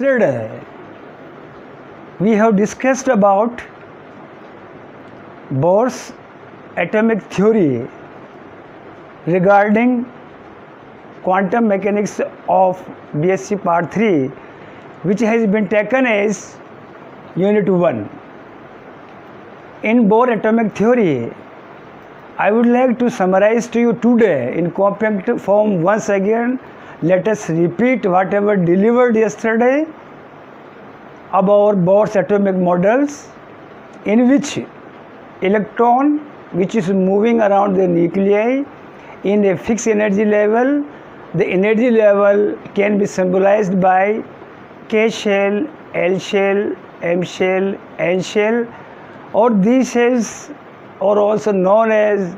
Yesterday, we have discussed about Bohr's atomic theory regarding quantum mechanics of BSc Part 3, which has been taken as Unit 1. In Bohr atomic theory, I would like to summarize to you today in compact form once again. Let us repeat whatever delivered yesterday about Bohr's atomic models, in which electron, which is moving around the nuclei in a fixed energy level, the energy level can be symbolized by K shell, L shell, M shell, N shell, or these shells are also known as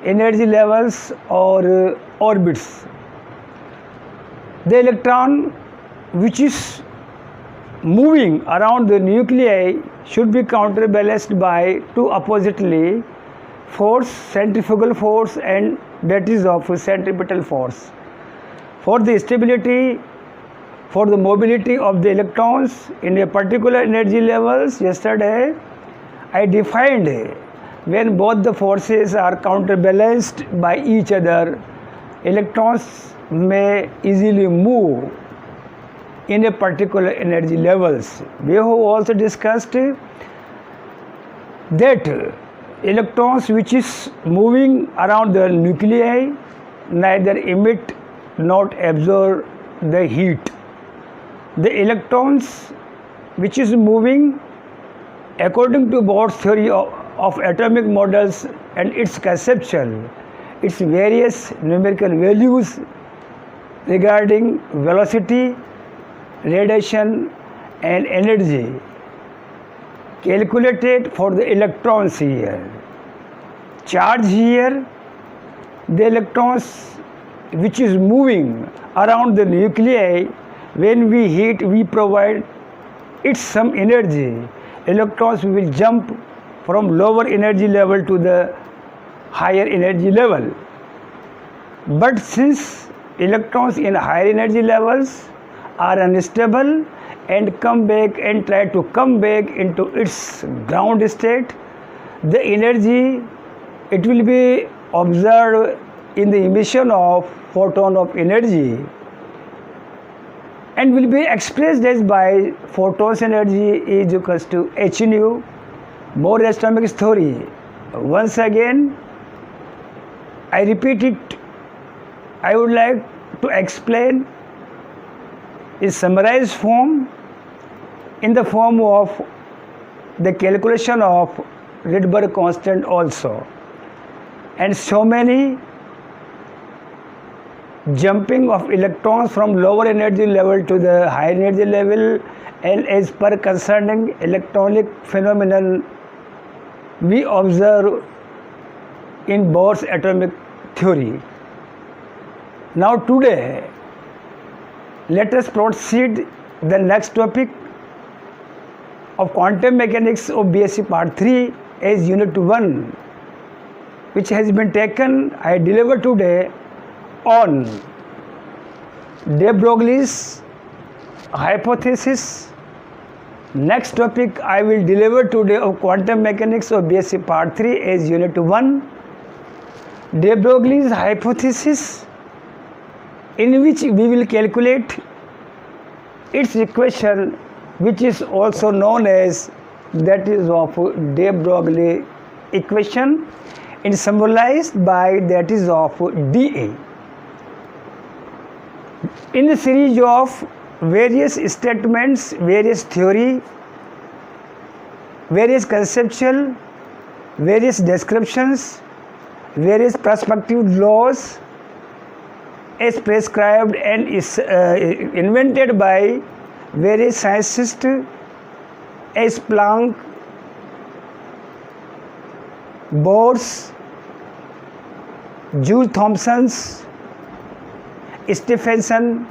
energy levels or orbits. The electron, which is moving around the nuclei, should be counterbalanced by two oppositely force, centrifugal force, and that is of centripetal force. For the stability, for the mobility of the electrons in a particular energy levels, yesterday I defined when both the forces are counterbalanced by each other, electrons may easily move in a particular energy levels. We have also discussed that electrons which is moving around the nuclei neither emit nor absorb the heat. The electrons which is moving according to Bohr's theory of atomic models and its conception, its various numerical values regarding velocity, radiation and energy calculated for the electrons here. Charge here, the electrons which is moving around the nuclei, when we heat, we provide it some energy. Electrons will jump from lower energy level to the higher energy level. But since electrons in higher energy levels are unstable and try to come back into its ground state, the energy, it will be observed in the emission of photon of energy and will be expressed as by photons energy is equals to h nu. Bohr's atomic theory, once again I repeat it, I would like to explain in summarized form, in the form of the calculation of Rydberg constant also, and so many jumping of electrons from lower energy level to the higher energy level, and as per concerning electronic phenomenon we observe in Bohr's atomic theory. Now today let us proceed the next topic of quantum mechanics of BSc Part 3 as Unit 1, which has been taken, I delivered today on de Broglie's hypothesis. Next topic I will deliver today of quantum mechanics of BSc Part 3 as Unit 1, de Broglie's hypothesis, in which we will calculate its equation, which is also known as that is of de Broglie equation, and symbolized by that is of dA. In the series of various statements, various theory, various conceptual, various descriptions, various perspective laws as prescribed and is invented by various scientists as Planck, Bohr, Joule Thomson, Stephenson,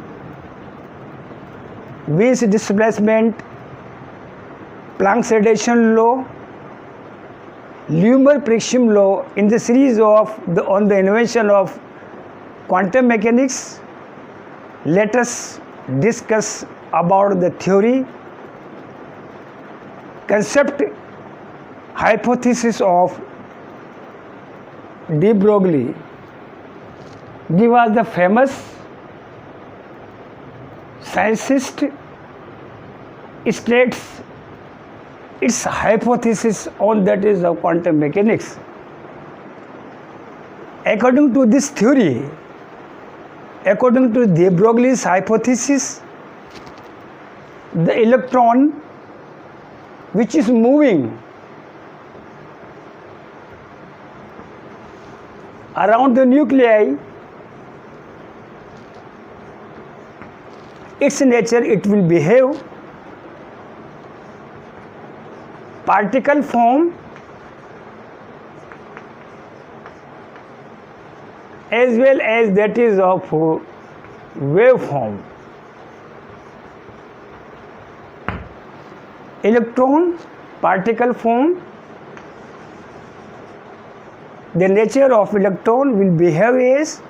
Wien's displacement, Planck's radiation law, Lumière-Prixim law. In the series of on the invention of quantum mechanics, let us discuss about the theory, concept, hypothesis of de Broglie. He was the famous scientist, states its hypothesis on that is of quantum mechanics. According to this theory, according to de Broglie's hypothesis, the electron which is moving around the nuclei, its nature, it will behave particle form as well as that is of wave form. Electron particle form, the nature of electron will behave as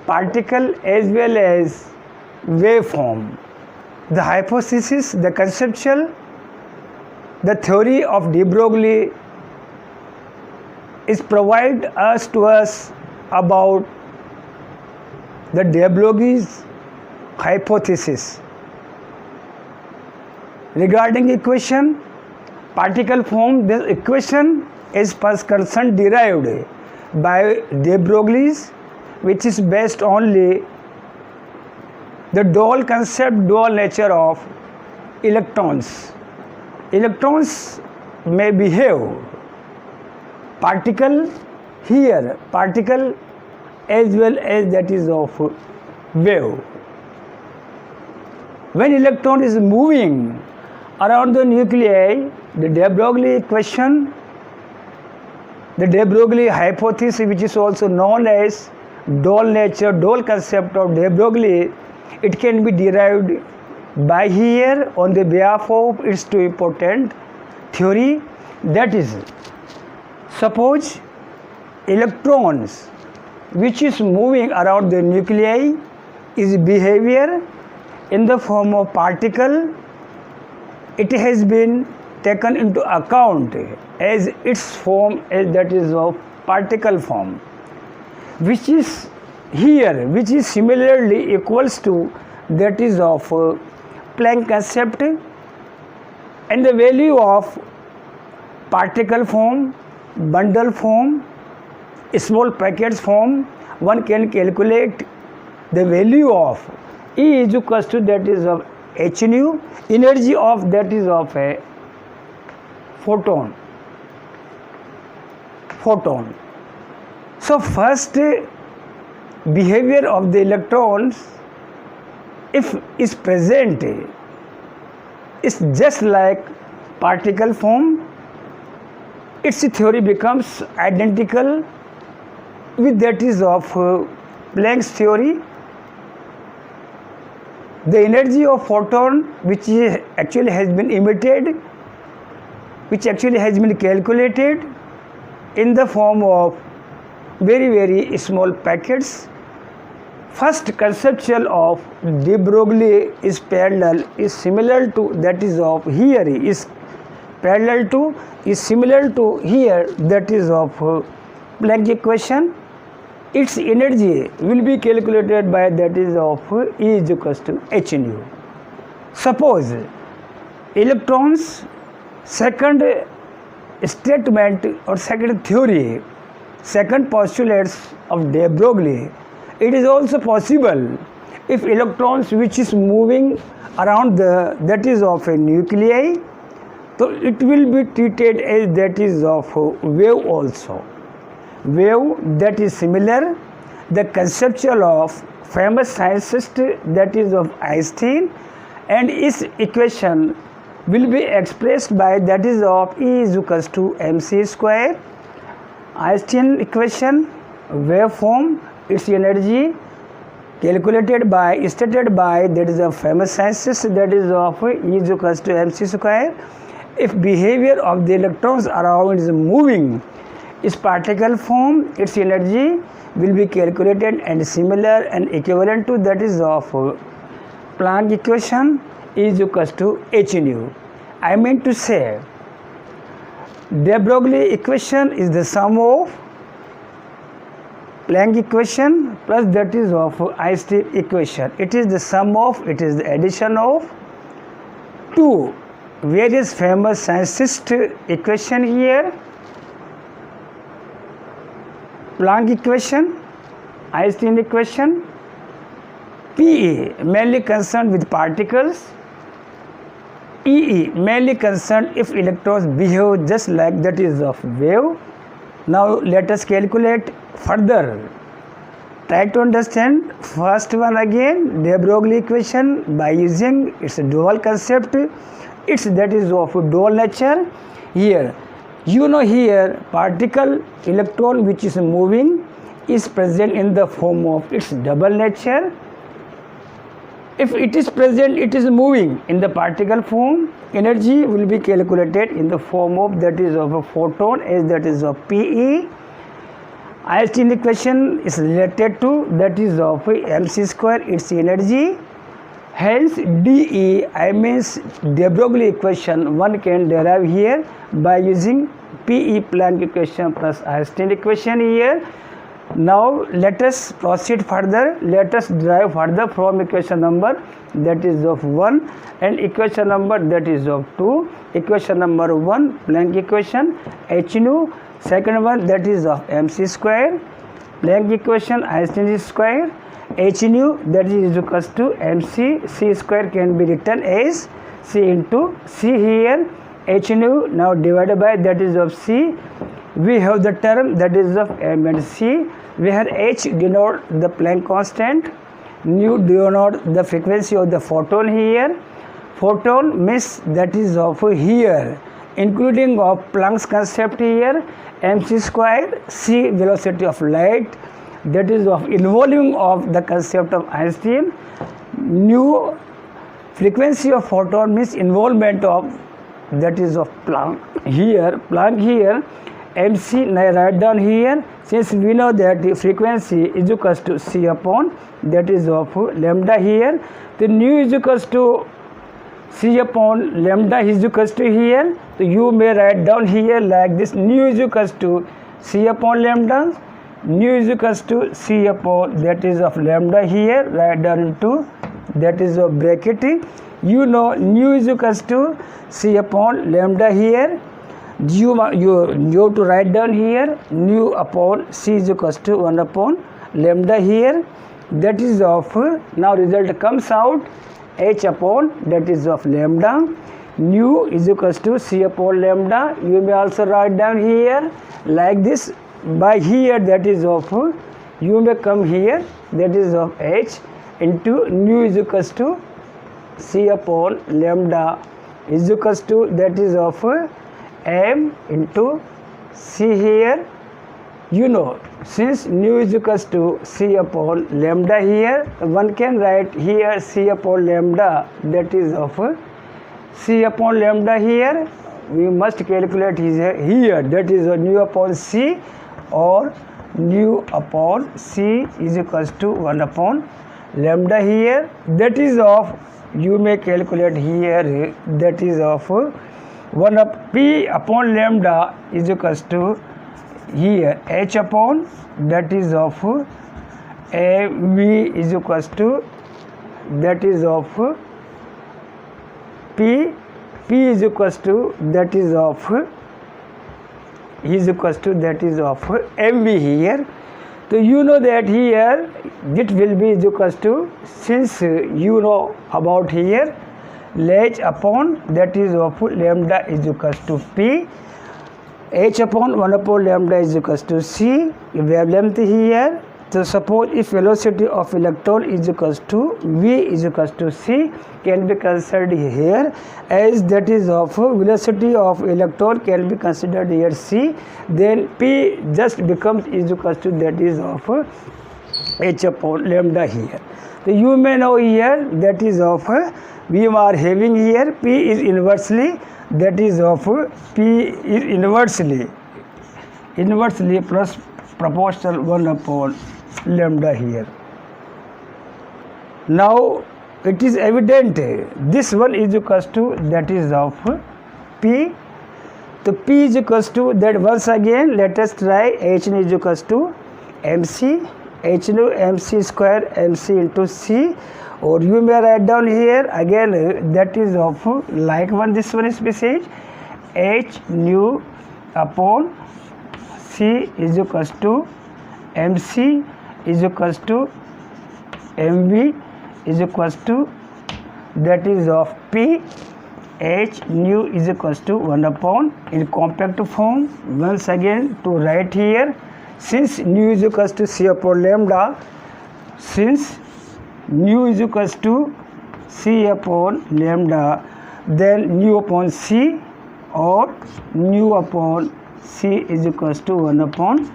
particle as well as wave form. The hypothesis, the conceptual, the theory of de Broglie is provide us to us about the de Broglie's hypothesis. Regarding equation, particle form, this equation is first concern derived by de Broglie's, which is based only the dual concept, dual nature of electrons. Electrons may behave particle here, particle as well as that is of wave. When electron is moving around the nuclei, the de Broglie equation, the de Broglie hypothesis, which is also known as dual nature, dual concept of de Broglie, it can be derived by here on the behalf of its two important theory. That is, suppose electrons which is moving around the nuclei is behavior in the form of particle, it has been taken into account as its form as that is of particle form, which is here, which is similarly equals to that is of Planck concept, and the value of particle form, bundle form, small packets form, one can calculate the value of E is equals to that is of h nu, energy of that is of a photon. So first behavior of the electrons, if is present, is just like particle form, its theory becomes identical with that is of Planck's theory. The energy of photon, which actually has been emitted, which actually has been calculated in the form of very, very small packets. First conceptual of de Broglie is parallel, is similar to that is of here, is parallel to, is similar to here that is of Planck equation. Its energy will be calculated by that is of E is equals to h nu. Suppose electrons, second statement or second theory, second postulates of de Broglie, it is also possible if electrons which is moving around the that is of a nuclei, so it will be treated as that is of wave also. Wave, that is similar, the conceptual of famous scientist that is of Einstein, and its equation will be expressed by that is of E is equals to mc square. Einstein equation, wave form, its energy calculated by, stated by that is a famous scientist that is of E is equals to mc square. If behavior of the electrons around is moving, its particle form, its energy will be calculated and similar and equivalent to that is of Planck equation is equals to h nu. I mean to say, de Broglie equation is the sum of Planck equation plus that is of Einstein equation. It is the sum of, it is the addition of two various famous scientist equation here. Planck equation, Einstein equation, PE mainly concerned with particles, EE mainly concerned if electrons behave just like that is of wave. Now let us calculate further. Try to understand first one again, de Broglie equation by using its dual concept. It's that is of dual nature. Here, you know here particle electron which is moving is present in the form of its double nature. If it is present, it is moving in the particle form, energy will be calculated in the form of that is of a photon as that is of PE. Einstein equation is related to that is of mc square, its energy. Hence DE, I means de Broglie equation, one can derive here by using PE Planck equation plus Einstein equation here. Now let us proceed further. Let us derive further from equation number that is of 1 and equation number that is of 2. Equation number 1 Planck equation h nu, second one that is of mc square, Planck equation Einstein square, h nu that is equals to mc, c square can be written as c into c here, h nu now divided by that is of c. We have the term that is of m and c, where h denote the Planck constant, nu denote the frequency of the photon here. Photon means that is of here, including of Planck's concept here, mc square, c velocity of light, that is of involving of the concept of Einstein. Nu frequency of photon means involvement of that is of Planck here, mc I write down here, since we know that the frequency is equals to c upon that is of lambda here, the nu is equals to c upon lambda is equals to here, so you may write down here like this, nu is equals to c upon lambda, nu is equals to c upon that is of lambda here, write down into that is of bracket. You know nu is equals to c upon lambda here. You have to write down here nu upon c is equals to 1 upon lambda here, that is of, now result comes out h upon that is of lambda, nu is equals to c upon lambda. You may also write down here like this, by here that is of, you may come here that is of h into nu is equals to c upon lambda is equals to that is of m into c here. You know, since nu is equals to c upon lambda here, one can write here c upon lambda that is of c upon lambda here. We must calculate here that is nu upon c, or nu upon c is equals to 1 upon lambda here, that is of, you may calculate here that is of 1 up p upon lambda is equals to here h upon that is of a v is equals to that is of p is equals to that is of mv here. So you know that here it will be is equals to, since you know about here, h upon that is of lambda is equals to p, h upon 1 upon lambda is equals to c, wavelength here. So suppose if velocity of electron is equals to v is equals to c, can be considered here as that is of velocity of electron can be considered here c, then p just becomes is equals to that is of h upon lambda here. So you may know here that is of, we are having here p is inversely that is of p is inversely plus proportional 1 upon lambda here. Now it is evident this one is equals to that is of P. So P is equals to that. Once again let us try. H nu is equals to MC. H nu MC square MC into C, or you may write down here again that is of like one. This one is message. H nu upon C is equals to MC is equals to MV is equals to that is of P. H nu is equals to 1 upon in compact form. Once again to write here, since nu is equals to C upon lambda, since nu is equals to C upon lambda, then nu upon C or nu upon C is equals to 1 upon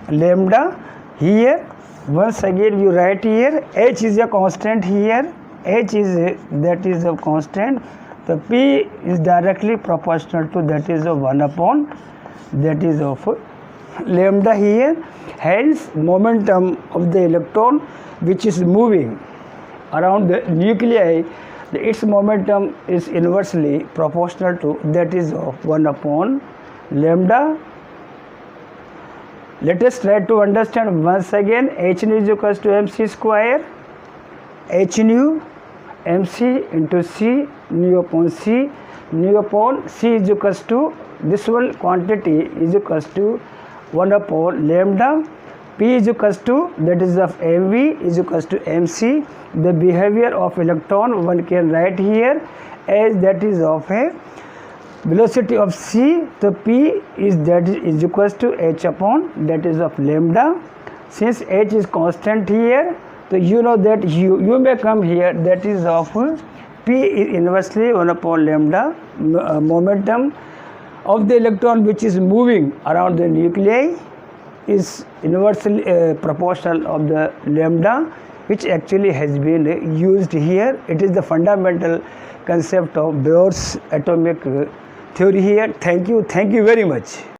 lambda. Here once again you write here, H is a constant here, H is that is a constant. So P is directly proportional to that is of 1 upon that is of lambda here. Hence momentum of the electron which is moving around the nuclei, its momentum is inversely proportional to that is of 1 upon lambda. Let us try to understand once again. H nu is equals to MC square. H nu MC into C, nu upon C, nu upon C is equals to this one quantity is equals to 1 upon lambda. P is equals to that is of MV is equals to MC. The behavior of electron one can write here as that is of a velocity of C. So P is that is equals to H upon that is of lambda. Since H is constant here, so you know that you may come here that is of P is inversely 1 upon lambda. Momentum of the electron which is moving around the nuclei is inversely proportional of the lambda, which actually has been used here. It is the fundamental concept of Bohr's atomic theory here. Thank you very much.